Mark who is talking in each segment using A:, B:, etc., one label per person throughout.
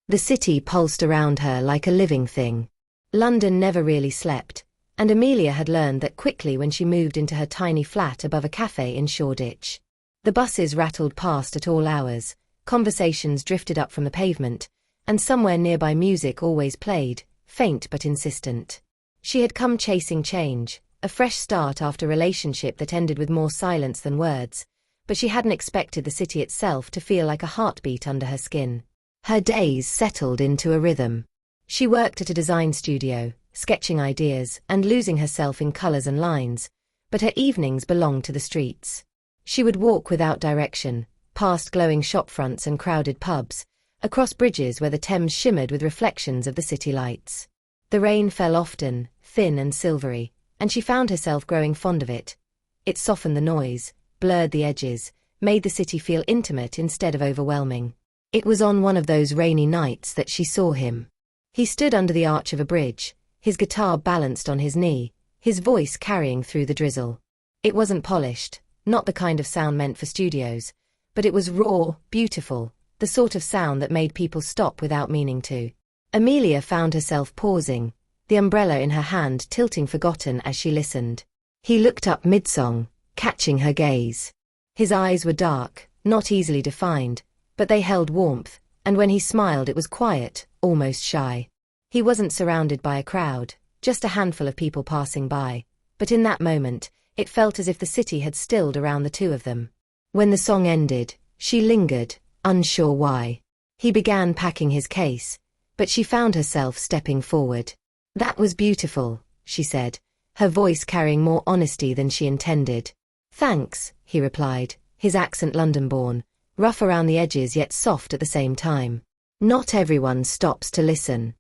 A: The city pulsed around her like a living thing. London never really slept, and Amelia had learned that quickly when she moved into her tiny flat above a cafe in Shoreditch. The buses rattled past at all hours, conversations drifted up from the pavement, and somewhere nearby music always played, faint but insistent. She had come chasing change, a fresh start after a relationship that ended with more silence than words, but she hadn't expected the city itself to feel like a heartbeat under her skin. Her days settled into a rhythm. She worked at a design studio, sketching ideas and losing herself in colors and lines, but her evenings belonged to the streets. She would walk without direction, past glowing shopfronts and crowded pubs, across bridges where the Thames shimmered with reflections of the city lights. The rain fell often, thin and silvery, and she found herself growing fond of it. It softened the noise, blurred the edges, made the city feel intimate instead of overwhelming. It was on one of those rainy nights that she saw him. He stood under the arch of a bridge, his guitar balanced on his knee, his voice carrying through the drizzle. It wasn't polished, not the kind of sound meant for studios, but it was raw, beautiful, the sort of sound that made people stop without meaning to. Amelia found herself pausing, the umbrella in her hand tilting forgotten as she listened. He looked up mid-song, catching her gaze. His eyes were dark, not easily defined, but they held warmth, and when he smiled it was quiet, almost shy. He wasn't surrounded by a crowd, just a handful of people passing by, but in that moment, it felt as if the city had stilled around the two of them. When the song ended, she lingered, unsure why. He began packing his case, but she found herself stepping forward. "That was beautiful," she said, her voice carrying more honesty than she intended. "Thanks," he replied, his accent London-born, rough around the edges yet soft at the same time. "Not everyone stops to listen."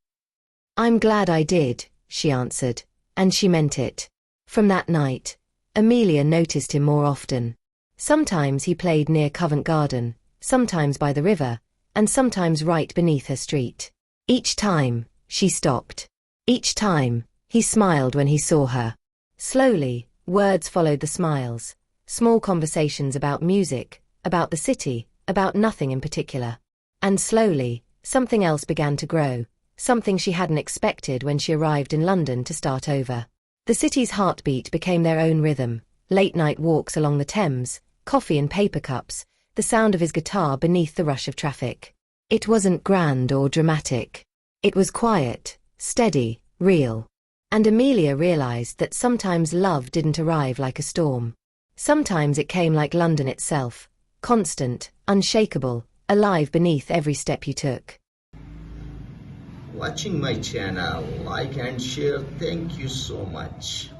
A: "I'm glad I did," she answered, and she meant it. From that night, Amelia noticed him more often. Sometimes he played near Covent Garden, sometimes by the river, and sometimes right beneath her street. Each time, she stopped. Each time, he smiled when he saw her. Slowly, words followed the smiles, small conversations about music, about the city, about nothing in particular. And slowly, something else began to grow, something she hadn't expected when she arrived in London to start over. The city's heartbeat became their own rhythm, late-night walks along the Thames, coffee in paper cups, the sound of his guitar beneath the rush of traffic. It wasn't grand or dramatic. It was quiet, steady, real. And Amelia realized that sometimes love didn't arrive like a storm. Sometimes it came like London itself, constant, unshakable, alive beneath every step you took.
B: Watching my channel, like and share. Thank you so much.